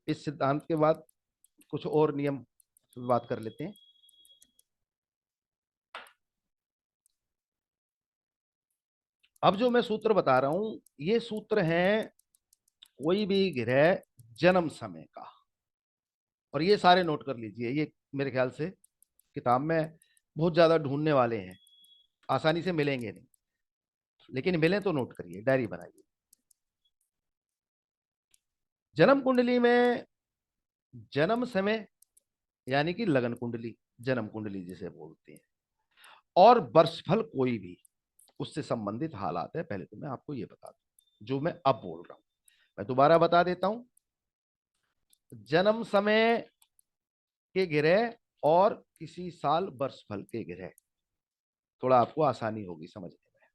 इस सिद्धांत के बाद कुछ और नियम बात कर लेते हैं। अब जो मैं सूत्र बता रहा हूं, ये सूत्र है कोई भी ग्रह जन्म समय का। और ये सारे नोट कर लीजिए, ये मेरे ख्याल से किताब में बहुत ज्यादा ढूंढने वाले हैं, आसानी से मिलेंगे नहीं, लेकिन मिले तो नोट करिए, डायरी बनाइए। जन्म कुंडली में जन्म समय यानी कि लगन कुंडली, जन्म कुंडली जिसे बोलते हैं, और वर्षफल कोई भी उससे संबंधित हालात है। पहले तो मैं आपको ये बता दूं जो मैं अब बोल रहा हूं, मैं दोबारा बता देता हूं। जन्म समय के ग्रह और किसी साल वर्षफल के ग्रह, थोड़ा आपको आसानी होगी समझने में।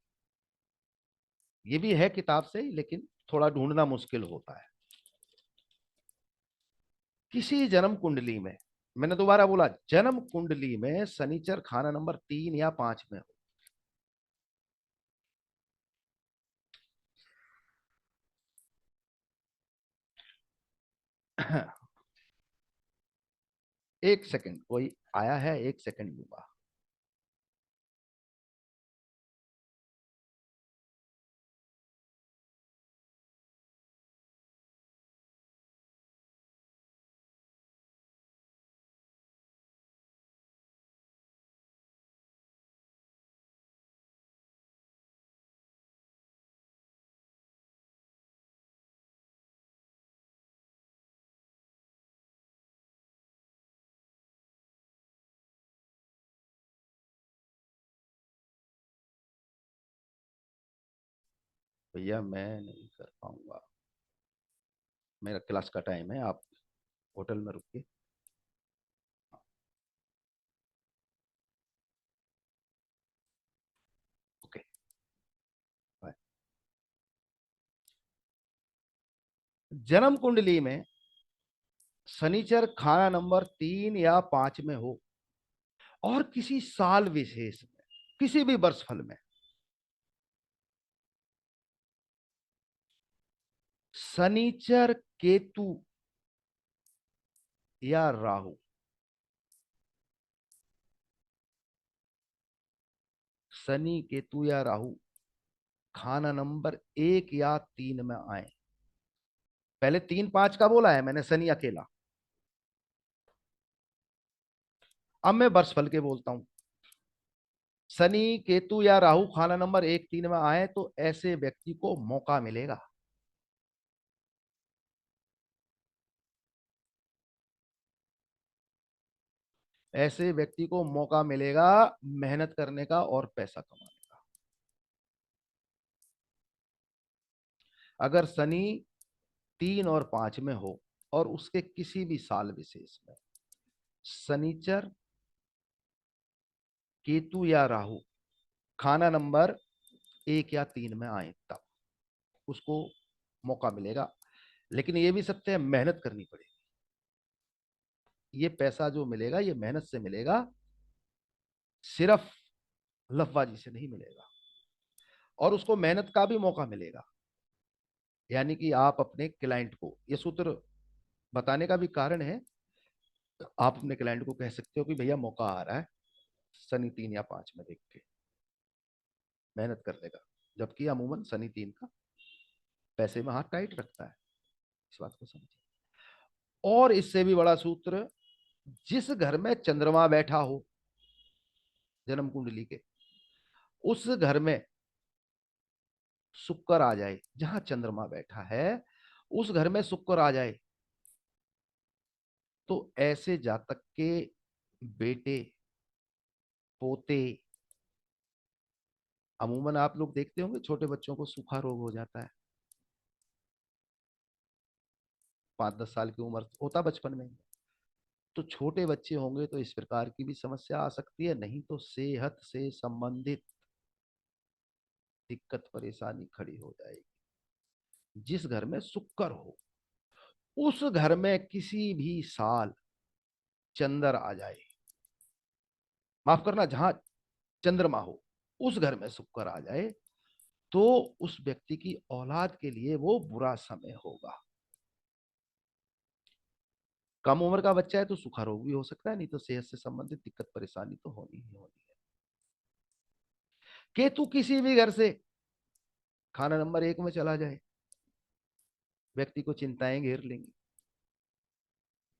ये भी है किताब से, लेकिन थोड़ा ढूंढना मुश्किल होता है। किसी जन्म कुंडली में, मैंने दोबारा बोला, जन्म कुंडली में शनिचर खाना नंबर 3 या 5 में हो। एक सेकंड, कोई आया है, एक सेकंड लूंगा। भैया मैं नहीं कर पाऊंगा, मेरा क्लास का टाइम है, आप होटल में रुकिए। Okay, bye. जन्म कुंडली में शनिचर खाना नंबर 3 या 5 में हो, और किसी साल विशेष में, किसी भी वर्षफल में शनिचर केतु या राहु, शनि केतु या राहु खाना नंबर 1 या 3 में आए। पहले 3 5 का बोला है मैंने, शनि अकेला। अब मैं वर्षफल के बोलता हूं। शनि केतु या राहु खाना नंबर 1 3 में आए तो ऐसे व्यक्ति को मौका मिलेगा। ऐसे व्यक्ति को मौका मिलेगा मेहनत करने का और पैसा कमाने का। अगर शनि 3 और 5 में हो और उसके किसी भी साल विशेष में शनिचर केतु या राहु खाना नंबर 1 या 3 में आए, तब उसको मौका मिलेगा। लेकिन ये भी सत्य है, मेहनत करनी पड़ेगी। ये पैसा जो मिलेगा ये मेहनत से मिलेगा, सिर्फ लफबाजी से नहीं मिलेगा। और उसको मेहनत का भी मौका मिलेगा। यानी कि आप अपने क्लाइंट को, ये सूत्र बताने का भी कारण है, आप अपने क्लाइंट को कह सकते हो कि भैया मौका आ रहा है, शनि 3 या 5 में देख के मेहनत कर देगा। जबकि अमूमन शनि 3 का पैसे में हाथ टाइट रखता है, इस बात को समझिए। और इससे भी बड़ा सूत्र, जिस घर में चंद्रमा बैठा हो जन्म कुंडली के, उस घर में शुक्र आ जाए, जहां चंद्रमा बैठा है उस घर में शुक्र आ जाए, तो ऐसे जातक के बेटे पोते, अमूमन आप लोग देखते होंगे छोटे बच्चों को सूखा रोग हो जाता है, 5 10 साल की उम्र होता बचपन में। तो छोटे बच्चे होंगे तो इस प्रकार की भी समस्या आ सकती है, नहीं तो सेहत से संबंधित दिक्कत परेशानी खड़ी हो जाएगी। जिस घर में शुक्र हो उस घर में किसी भी साल चंद्र आ जाए, माफ करना, जहां चंद्रमा हो उस घर में शुक्र आ जाए, तो उस व्यक्ति की औलाद के लिए वो बुरा समय होगा। कम उम्र का बच्चा है तो सूखा रोग भी हो सकता है, नहीं तो सेहत से संबंधित दिक्कत परेशानी तो होनी ही होनी है। केतु किसी भी घर से खाना नंबर 1 में चला जाए, व्यक्ति को चिंताएं घेर लेंगी,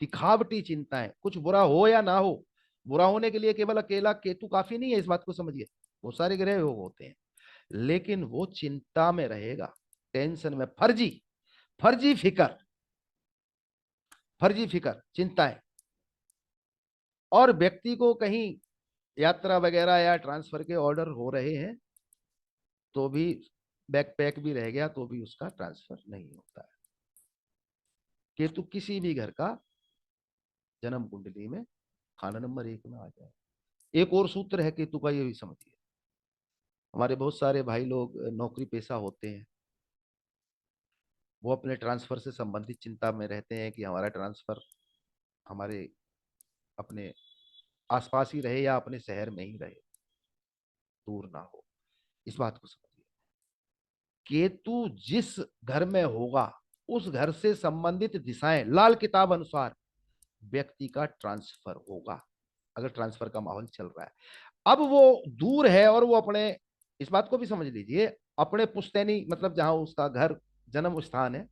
दिखावटी चिंताएं, कुछ बुरा हो या ना हो, बुरा होने के लिए केवल अकेला केतु काफी नहीं है, इस बात को समझिए। वो सारे ग्रह योग होते हैं, लेकिन वो चिंता में रहेगा, टेंशन में, फर्जी फर्जी फिकर, फर्जी फिकर चिंताएं। और व्यक्ति को कहीं यात्रा वगैरह या ट्रांसफर के ऑर्डर हो रहे हैं तो भी, बैकपैक भी रह गया तो भी उसका ट्रांसफर नहीं होता है। केतु किसी भी घर का जन्म कुंडली में खाना नंबर 1 में आ जाए। एक और सूत्र है केतु का, ये भी समझिए। हमारे बहुत सारे भाई लोग नौकरी पेशा होते हैं, वो अपने ट्रांसफर से संबंधित चिंता में रहते हैं कि हमारा ट्रांसफर हमारे अपने आसपास ही रहे या अपने शहर में ही रहे, दूर ना हो। इस बात को समझिए, केतु जिस घर में होगा उस घर से संबंधित दिशाएं लाल किताब अनुसार व्यक्ति का ट्रांसफर होगा, अगर ट्रांसफर का माहौल चल रहा है। अब वो दूर है और वो अपने, इस बात को भी समझ लीजिए, अपने पुश्तैनी मतलब जहां उसका घर जन्म स्थान है,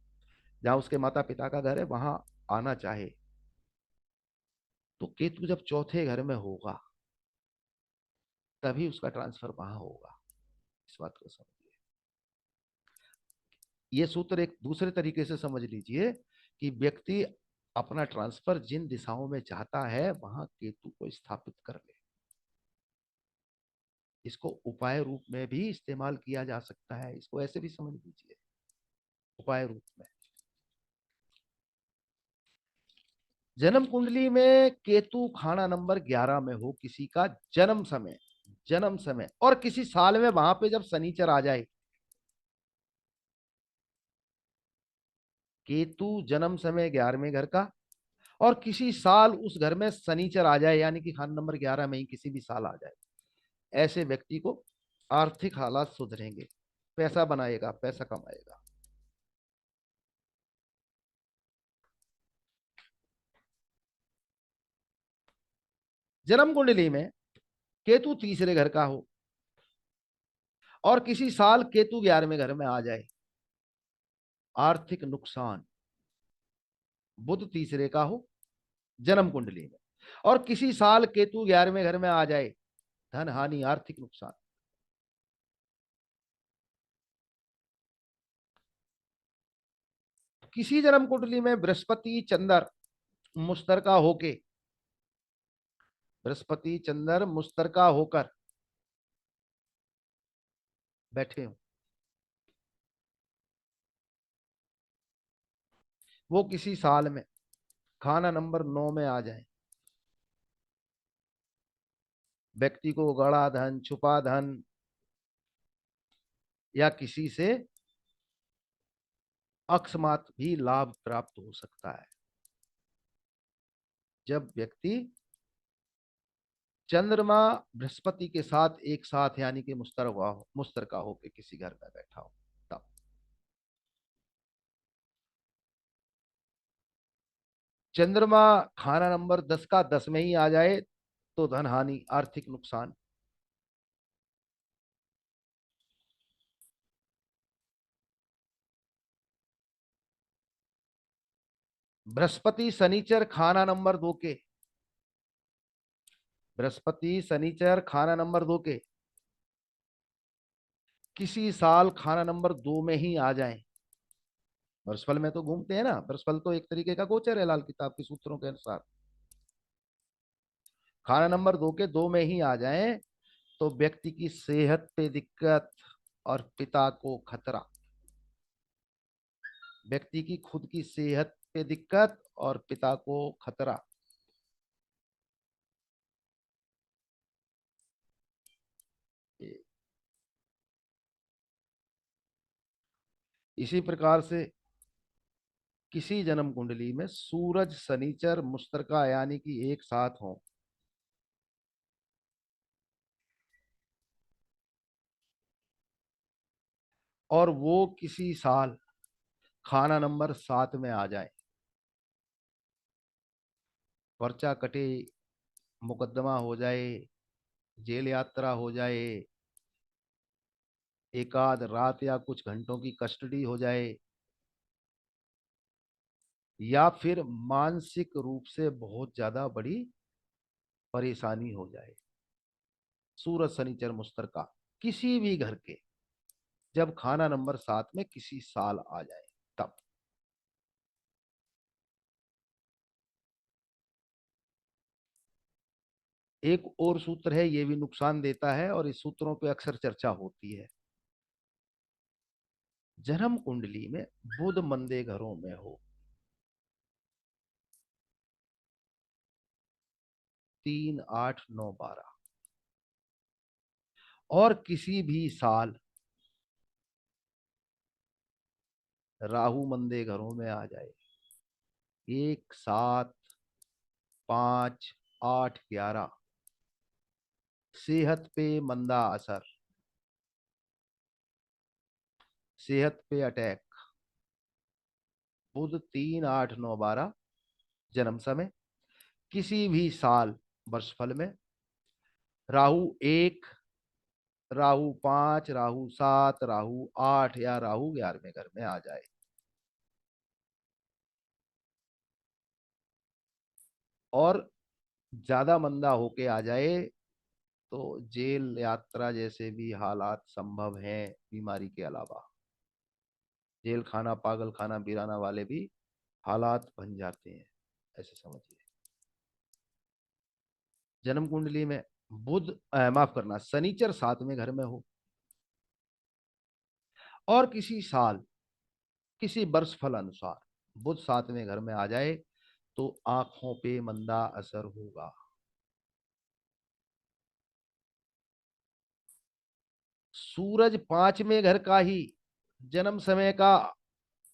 जहां उसके माता पिता का घर है, वहां आना चाहे तो केतु जब चौथे घर में होगा तभी उसका ट्रांसफर वहां होगा। इस बात को समझिए। ये सूत्र एक दूसरे तरीके से समझ लीजिए कि व्यक्ति अपना ट्रांसफर जिन दिशाओं में चाहता है वहां केतु को स्थापित कर ले। इसको उपाय रूप में भी इस्तेमाल किया जा सकता है, इसको ऐसे भी समझ लीजिए, उपाय रूप में। जन्म कुंडली में केतु खाना नंबर 11 में हो किसी का जन्म समय, जन्म समय और किसी साल में वहां पे जब शनिचर आ जाए, केतु जन्म समय 11वें घर का और किसी साल उस घर में शनिचर आ जाए, यानी कि खाना नंबर 11 में ही किसी भी साल आ जाए, ऐसे व्यक्ति को आर्थिक हालात सुधरेंगे, पैसा बनाएगा, पैसा कमाएगा। जन्म कुंडली में केतु तीसरे घर का हो और किसी साल केतु 11वें घर में आ जाए, आर्थिक नुकसान। बुध तीसरे का हो जन्म कुंडली में और किसी साल केतु 11वें घर में आ जाए, धन हानि, आर्थिक नुकसान। किसी जन्म कुंडली में बृहस्पति चंद्र मुस्तरका होके, बृहस्पति चंद्र मुस्तरका होकर बैठे हो, वो किसी साल में खाना नंबर 9 में आ जाए, व्यक्ति को गड़ा धन, छुपा धन या किसी से अकस्मात भी लाभ प्राप्त हो सकता है। जब व्यक्ति चंद्रमा बृहस्पति के साथ एक साथ यानी कि मुस्तरका होकर किसी घर में बैठा हो, तब चंद्रमा खाना नंबर 10 का 10 में ही आ जाए तो धन हानि, आर्थिक नुकसान। बृहस्पति शनिचर खाना नंबर 2 के, बृहस्पति शनिचर खाना नंबर 2 के किसी साल खाना नंबर 2 में ही आ जाए, बृहस्पति में तो घूमते हैं ना, बृहस्पति तो एक तरीके का गोचर है लाल किताब के सूत्रों के अनुसार। खाना नंबर 2 के 2 में ही आ जाए तो व्यक्ति की सेहत पे दिक्कत और पिता को खतरा, व्यक्ति की खुद की सेहत पे दिक्कत और पिता को खतरा। इसी प्रकार से किसी जन्म कुंडली में सूरज शनिचर मुस्तरका यानी कि एक साथ हो और वो किसी साल खाना नंबर 7 में आ जाए, पर्चा कटे, मुकदमा हो जाए, जेल यात्रा हो जाए, एकाध रात या कुछ घंटों की कस्टडी हो जाए, या फिर मानसिक रूप से बहुत ज्यादा बड़ी परेशानी हो जाए। सूरज शनिचर मुश्तरका किसी भी घर के जब खाना नंबर 7 में किसी साल आ जाए तब। एक और सूत्र है, ये भी नुकसान देता है और इस सूत्रों पे अक्सर चर्चा होती है। जन्म कुंडली में बुध मंदे घरों में हो, 3, 8, 9, 12, और किसी भी साल राहु मंदे घरों में आ जाए, 1, 7, 5, 8, 11, सेहत पे मंदा असर, सेहत पे अटैक। बुध 3, 8, 9, 12 जन्म समय, किसी भी साल वर्षफल में राहु 1, राहु 5, राहु 7, राहु 8 या राहु 11वें घर में आ जाए, और ज्यादा मंदा होके आ जाए, तो जेल यात्रा जैसे भी हालात संभव हैं बीमारी के अलावा। जेल खाना, पागल खाना, बिराना वाले भी हालात बन जाते हैं, ऐसे समझिए। जन्म कुंडली में बुध माफ करना, शनिचर 7वें घर में हो और किसी साल किसी वर्ष फल अनुसार बुध 7वें घर में आ जाए, तो आंखों पे मंदा असर होगा। सूरज 5वें घर का ही जन्म समय का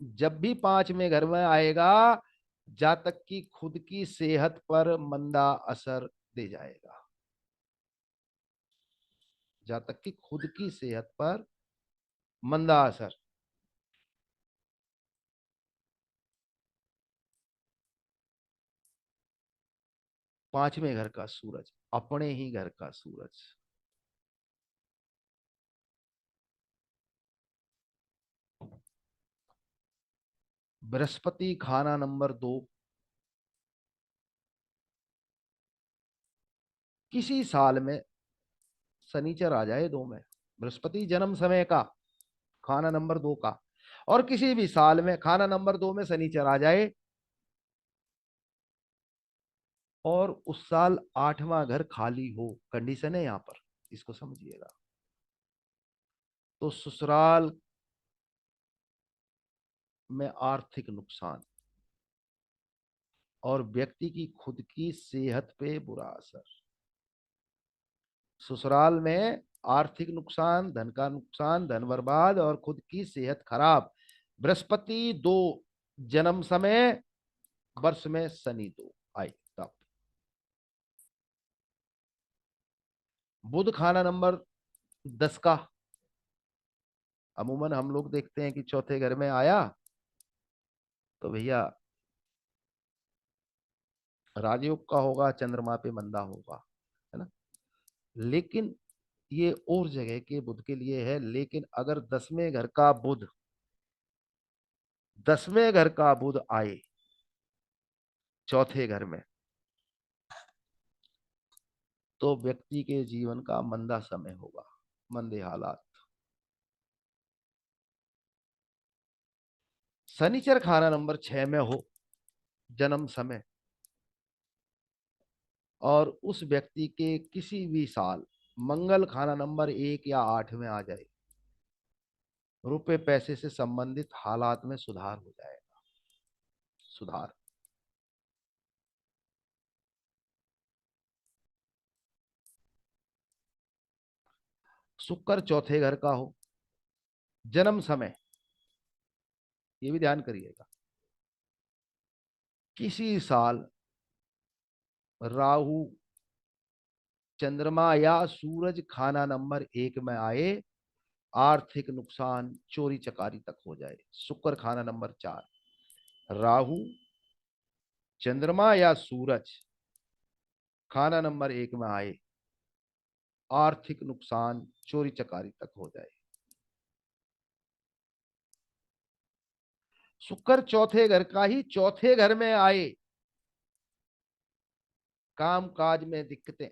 जब भी 5वें घर में आएगा, जातक की खुद की सेहत पर मंदा असर दे जाएगा। जातक की खुद की सेहत पर मंदा असर। 5वें घर का सूरज, अपने ही घर का सूरज। बृहस्पति खाना नंबर 2, किसी साल में शनिचर आ जाए 2 में, बृहस्पति जन्म समय का खाना नंबर 2 का, और किसी भी साल में खाना नंबर 2 में शनिचर आ जाए, और उस साल 8वां घर खाली हो, कंडीशन है यहां पर, इसको समझिएगा। तो ससुराल में आर्थिक नुकसान और व्यक्ति की खुद की सेहत पे बुरा असर। ससुराल में आर्थिक नुकसान, धन का नुकसान, धन बर्बाद और खुद की सेहत खराब। बृहस्पति 2 जन्म समय, वर्ष में शनि 2 आई तब। बुध खाना नंबर 10 का, अमूमन हम लोग देखते हैं कि चौथे घर में आया तो भैया राजयोग का होगा, चंद्रमा पे मंदा होगा, है ना। लेकिन ये और जगह के बुध के लिए है, लेकिन अगर 10वें घर का बुध आए चौथे घर में, तो व्यक्ति के जीवन का मंदा समय होगा, मंदे हालात। शनिचर खाना नंबर 6 में हो जन्म समय, और उस व्यक्ति के किसी भी साल मंगल खाना नंबर 1 या 8 में आ जाए, रुपए पैसे से संबंधित हालात में सुधार हो जाएगा, सुधार। शुक्र चौथे घर का हो जन्म समय, ये भी ध्यान करिएगा, किसी साल राहु चंद्रमा या सूरज खाना नंबर 1 में आए, आर्थिक नुकसान, चोरी चकारी तक हो जाए। शुक्र खाना नंबर 4, राहु चंद्रमा या सूरज खाना नंबर 1 में आए, आर्थिक नुकसान, चोरी चकारी तक हो जाए। शुक्र चौथे घर का ही चौथे घर में आए, काम काज में दिक्कतें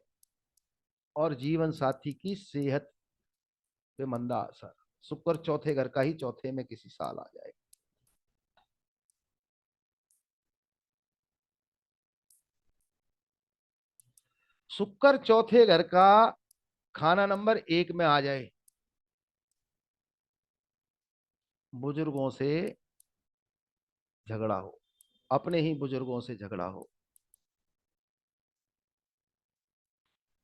और जीवन साथी की सेहत पे मंदा असर। शुक्र चौथे घर का ही चौथे में किसी साल आ जाए। शुक्र चौथे घर का खाना नंबर 1 में आ जाए, बुजुर्गों से झगड़ा हो, अपने ही बुजुर्गों से झगड़ा हो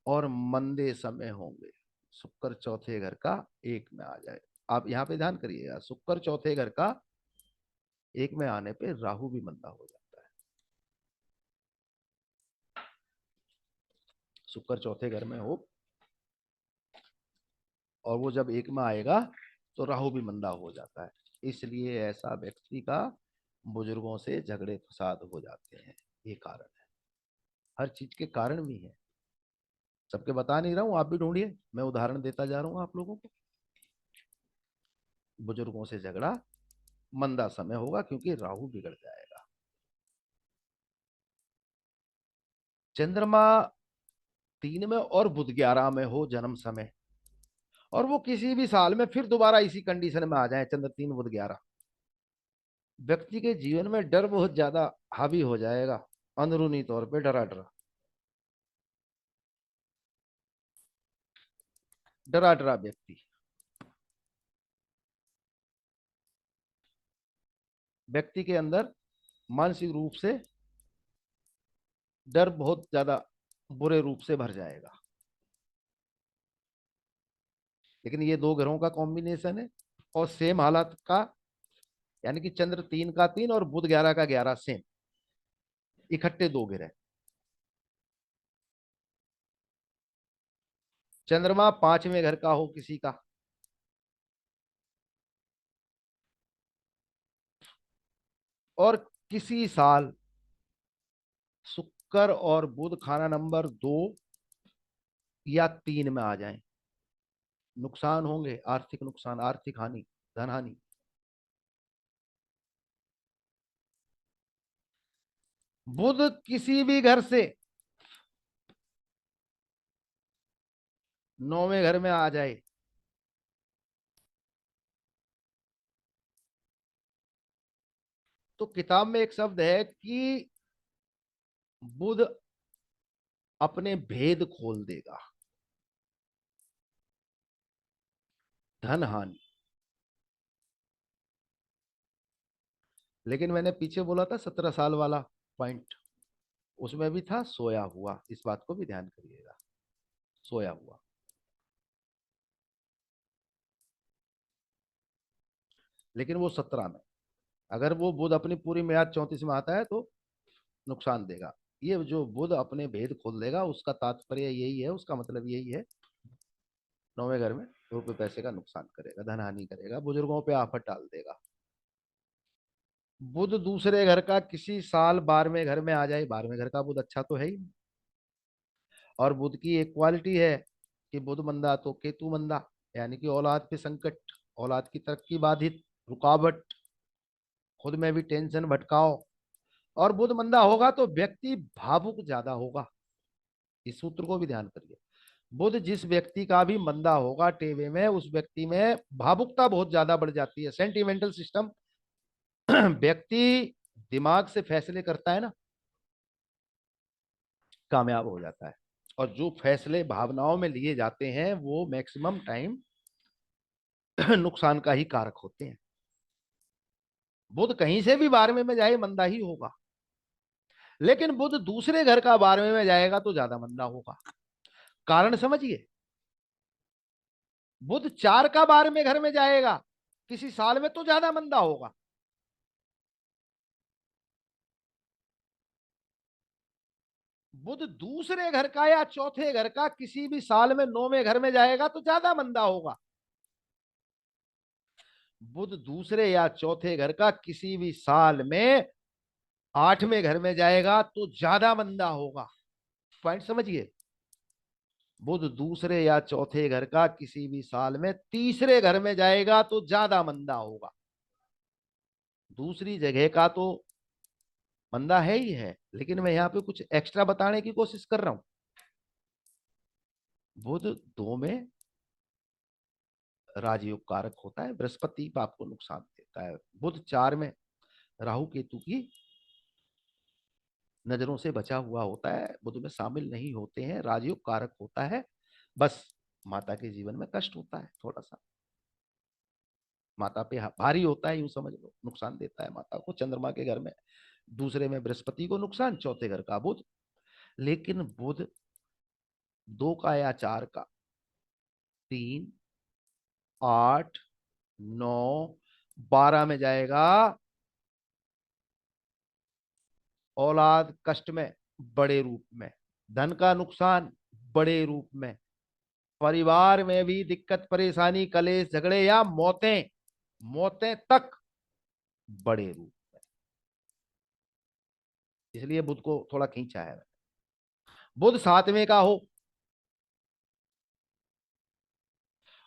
और मंदे समय होंगे। शुक्र चौथे घर का 1 में आ जाए। आप यहां पे ध्यान करिएगा, शुक्र चौथे घर का 1 में आने पे राहु भी मंदा हो जाता है। शुक्र चौथे घर में हो और वो जब 1 में आएगा तो राहु भी मंदा हो जाता है। इसलिए ऐसा व्यक्ति का बुजुर्गों से झगड़े फसाद हो जाते हैं। ये कारण है, हर चीज के कारण भी है। सबके बता नहीं रहा हूं, आप भी ढूंढिए, मैं उदाहरण देता जा रहा हूं आप लोगों को। बुजुर्गों से झगड़ा, मंदा समय होगा क्योंकि राहु बिगड़ जाएगा। चंद्रमा 3 में और बुध 11 में हो जन्म समय, और वो किसी भी साल में फिर दोबारा इसी कंडीशन में आ जाए, चंद्र 3 बुध 11, व्यक्ति के जीवन में डर बहुत ज्यादा हावी हो जाएगा, अंदरूनी तौर पे डरा डरा, डरा डरा व्यक्ति। व्यक्ति के अंदर मानसिक रूप से डर बहुत ज्यादा बुरे रूप से भर जाएगा। लेकिन ये दो ग्रहों का कॉम्बिनेशन है और सेम हालत का, यानी कि चंद्र 3 का 3 और बुध 11 का 11 सेम, इकट्ठे दो ग्रह। चंद्रमा 5वें घर का हो किसी का, और किसी साल शुक्र और बुध खाना नंबर 2 या 3 में आ जाएं, नुकसान होंगे, आर्थिक नुकसान, आर्थिक हानि, धन हानि। बुध किसी भी घर से 9वें घर में आ जाए तो किताब में एक शब्द है कि बुध अपने भेद खोल देगा, धन हानि। लेकिन मैंने पीछे बोला था 17 साल वाला पॉइंट, उसमें भी था सोया हुआ, इस बात को भी ध्यान करिएगा, सोया हुआ। लेकिन वो 17 में, अगर वो बुध अपनी पूरी मियाद 34 में आता है तो नुकसान देगा। ये जो बुध अपने भेद खोल देगा उसका तात्पर्य यही है, उसका मतलब यही है, 9वें घर में रुपए पैसे का नुकसान करेगा, धन हानि करेगा, बुजुर्गों पे आफत डाल देगा। बुध दूसरे घर का किसी साल 12वें घर में आ जाए, 12वें घर का बुध अच्छा तो है ही। और बुध की एक क्वालिटी है कि बुध मंदा तो केतु मंदा, यानी कि औलाद पे संकट, औलाद की तरक्की बाधित, रुकावट, खुद में भी टेंशन भटकाव। और बुध मंदा होगा तो व्यक्ति भावुक ज्यादा होगा, इस सूत्र को भी ध्यान करिए। बुध जिस व्यक्ति का भी मंदा होगा टेवे में, उस व्यक्ति में भावुकता बहुत ज्यादा बढ़ जाती है, सेंटिमेंटल सिस्टम। व्यक्ति दिमाग से फैसले करता है ना, कामयाब हो जाता है। और जो फैसले भावनाओं में लिए जाते हैं वो मैक्सिमम टाइम नुकसान का ही कारक होते हैं। बुध कहीं से भी 12वें में जाए मंदा ही होगा, लेकिन बुध दूसरे घर का 12वें में जाएगा तो ज्यादा मंदा होगा। कारण समझिए, बुध 4 का 12वें घर में जाएगा किसी साल में तो ज्यादा मंदा होगा। बुध दूसरे घर का या चौथे घर का किसी भी साल में 9वें घर में जाएगा तो ज्यादा मंदा होगा। बुध दूसरे या चौथे घर का किसी भी साल में 8वें घर में जाएगा तो ज्यादा मंदा होगा। पॉइंट समझिए। बुध दूसरे या चौथे घर का किसी भी साल में तीसरे घर में जाएगा तो ज्यादा मंदा होगा। दूसरी जगह का तो मंदा है ही है, लेकिन मैं यहां पे कुछ एक्स्ट्रा बताने की कोशिश कर रहा हूं। बुध दो में राजयोग कारक होता है, बृहस्पति आपको नुकसान देता है। बुध चार में राहु केतु की नजरों से बचा हुआ होता है, बुध में शामिल नहीं होते हैं, राजयोग कारक होता है। बस माता के जीवन में कष्ट होता है थोड़ा सा, माता पे भारी होता है, यूं समझ लो, नुकसान देता है माता को। चंद्रमा के घर में दूसरे में बृहस्पति को नुकसान, चौथे घर का बुध। लेकिन बुध दो का या चार का, तीन, आठ, नौ, 12 में जाएगा, औलाद कष्ट में बड़े रूप में, धन का नुकसान बड़े रूप में, परिवार में भी दिक्कत परेशानी कलेश झगड़े या मौतें, मौतें तक बड़े रूप। इसलिए बुध को थोड़ा खींचा है। बुध सातवें का हो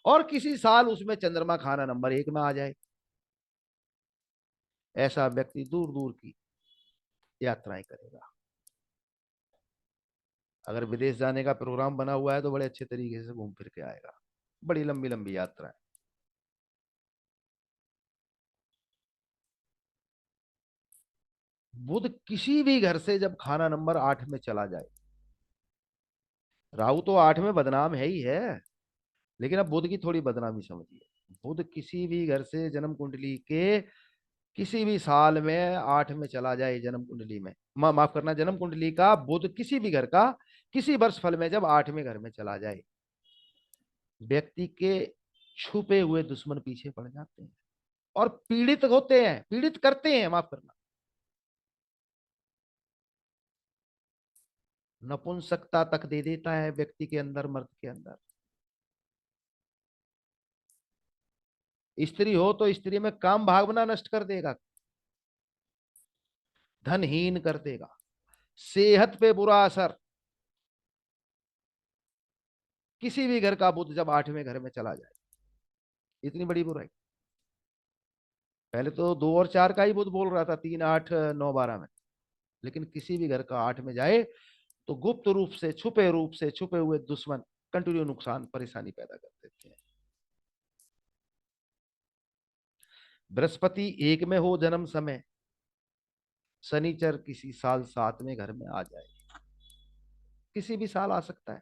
और किसी साल उसमें चंद्रमा खाना नंबर 1 में आ जाए, ऐसा व्यक्ति दूर दूर की यात्राएं करेगा। अगर विदेश जाने का प्रोग्राम बना हुआ है तो बड़े अच्छे तरीके से घूम फिर के आएगा, बड़ी लंबी लंबी यात्राएं। बुध किसी भी घर से जब खाना नंबर 8 में चला जाए, राहु तो 8 में बदनाम है ही है, लेकिन अब बुध की थोड़ी बदनामी समझिए। बुध किसी भी घर से जन्म कुंडली के किसी भी साल में 8 में चला जाए, जन्म कुंडली में, माफ करना, जन्म कुंडली का बुध किसी भी घर का किसी वर्ष फल में जब 8वें घर में चला जाए, व्यक्ति के छुपे हुए दुश्मन पीछे पड़ जाते हैं और पीड़ित होते हैं, पीड़ित करते हैं, माफ करना। नपुंसकता तक दे देता है व्यक्ति के अंदर, मर्द के अंदर। स्त्री हो तो स्त्री में काम भावना नष्ट कर देगा, धनहीन कर देगा, सेहत पे बुरा असर। किसी भी घर का बुध जब 8वें घर में चला जाए, इतनी बड़ी बुराई। पहले तो 2 और 4 का ही बुध बोल रहा था, 3, 8, 9, 12 में, लेकिन किसी भी घर का 8 में जाए तो गुप्त रूप से छुपे हुए दुश्मन कंटिन्यू नुकसान परेशानी पैदा कर देते हैं। बृहस्पति 1 में हो जन्म समय, शनिचर किसी साल 7वें घर में आ जाए, किसी भी साल आ सकता है,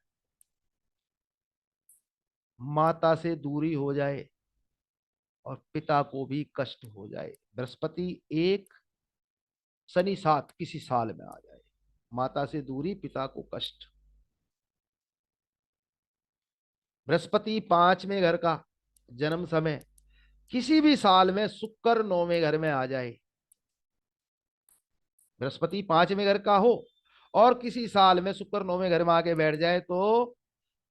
माता से दूरी हो जाए और पिता को भी कष्ट हो जाए। बृहस्पति 1, शनि 7 किसी साल में आ जाए, माता से दूरी, पिता को कष्ट। बृहस्पति 5वें घर का जन्म समय, किसी भी साल में शुक्र 9वें घर में आ जाए, बृहस्पति 5वें घर का हो और किसी साल में शुक्र 9वें घर में आके बैठ जाए तो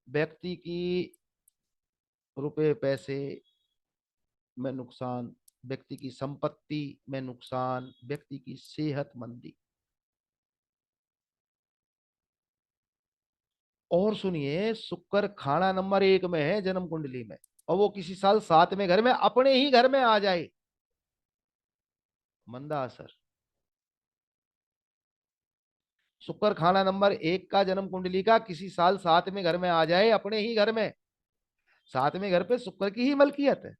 व्यक्ति की रुपए पैसे में नुकसान, व्यक्ति की संपत्ति में नुकसान, व्यक्ति की सेहतमंदी। और सुनिए, शुक्र खाना नंबर 1 में है जन्म कुंडली में, और वो किसी साल 7वें घर में अपने ही घर में आ जाए, मंदा असर। शुक्र खाना नंबर 1 का जन्म कुंडली का किसी साल 7वें घर में आ जाए, अपने ही घर में, 7वें घर पे शुक्र की ही मलकियत है,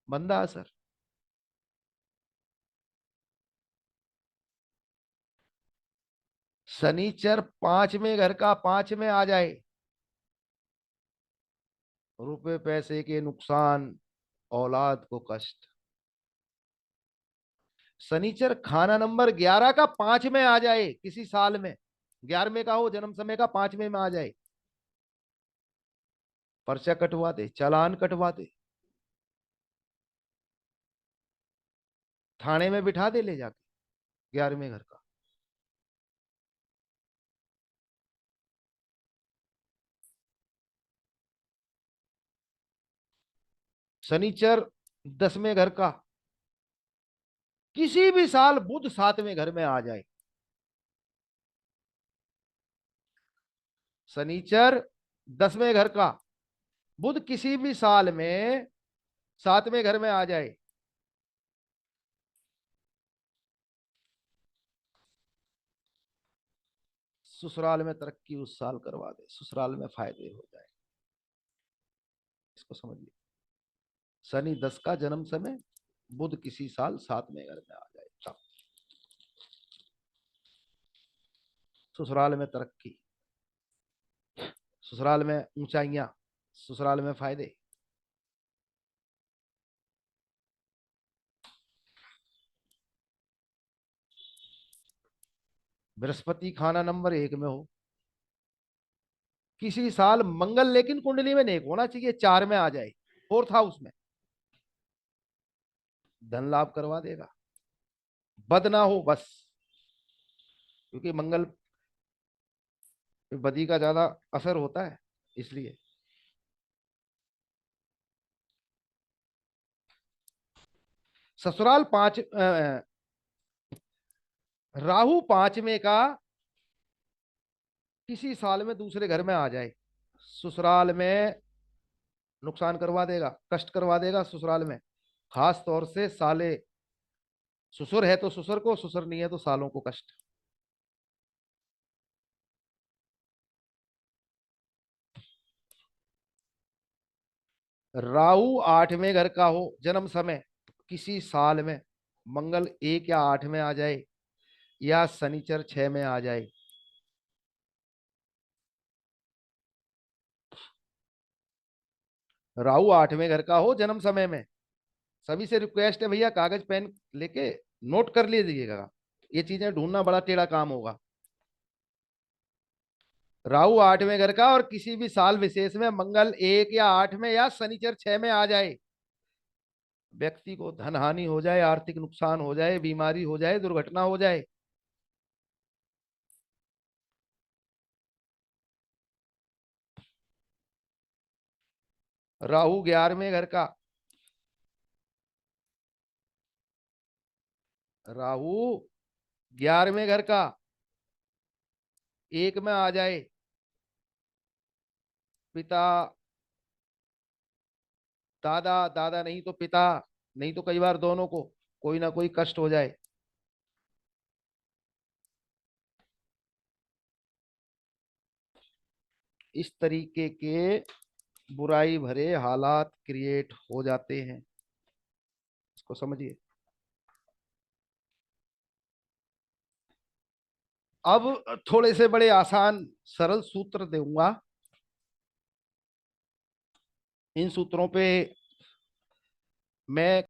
मंदा असर। शनिचर 5वें घर का 5 में आ जाए, रुपए पैसे के नुकसान, औलाद को कष्ट। शनिचर खाना नंबर 11 का 5 में आ जाए किसी साल में, 11वें का हो जन्म समय का, 5वें में आ जाए, पर्चा कटवा दे, चालान कटवा दे, थाने में बिठा दे ले जाके, 11वें घर का। शनिचर 10वें घर का, किसी भी साल बुध 7वें घर में आ जाए, शनिचर 10वें घर का, बुध किसी भी साल में 7वें घर में आ जाए, ससुराल में तरक्की उस साल करवा दे, ससुराल में फायदे हो जाए। इसको समझिए। शनि 10 का जन्म समय, बुध किसी साल 7वें घर में आ जाए, तब ससुराल में तरक्की, ससुराल में ऊंचाइयां, ससुराल में फायदे। बृहस्पति खाना नंबर 1 में हो किसी साल, मंगल लेकिन कुंडली में नहीं होना चाहिए, 4 में आ जाए, 4th हाउस में, धन लाभ करवा देगा। बद ना हो बस, क्योंकि मंगल बदी का ज्यादा असर होता है, इसलिए। ससुराल राहु 5वें का किसी साल में दूसरे घर में आ जाए, ससुराल में नुकसान करवा देगा, कष्ट करवा देगा ससुराल में, खास तौर से साले, ससुर है तो ससुर को, ससुर नहीं है तो सालों को कष्ट। राहु 8वें घर का हो जन्म समय, किसी साल में मंगल 1 या 8 में आ जाए, या शनिचर 6 में आ जाए। राहु 8वें घर का हो जन्म समय में, सभी से रिक्वेस्ट है भैया, कागज पेन लेके नोट कर लीजिएगा, ये चीजें ढूंढना बड़ा टेढ़ा काम होगा। राहु 8वें घर का और किसी भी साल विशेष में मंगल 1 या 8 में या शनिचर 6 में आ जाए, व्यक्ति को धन हानि हो जाए, आर्थिक नुकसान हो जाए, बीमारी हो जाए, दुर्घटना हो जाए। राहु 11वें घर का, राहु 11वें घर का 1 में आ जाए, पिता, दादा, दादा नहीं तो पिता, नहीं तो कई बार दोनों को कोई ना कोई कष्ट हो जाए। इस तरीके के बुराई भरे हालात क्रिएट हो जाते हैं, इसको समझिए। अब थोड़े से बड़े आसान सरल सूत्र दूंगा, इन सूत्रों पे मैं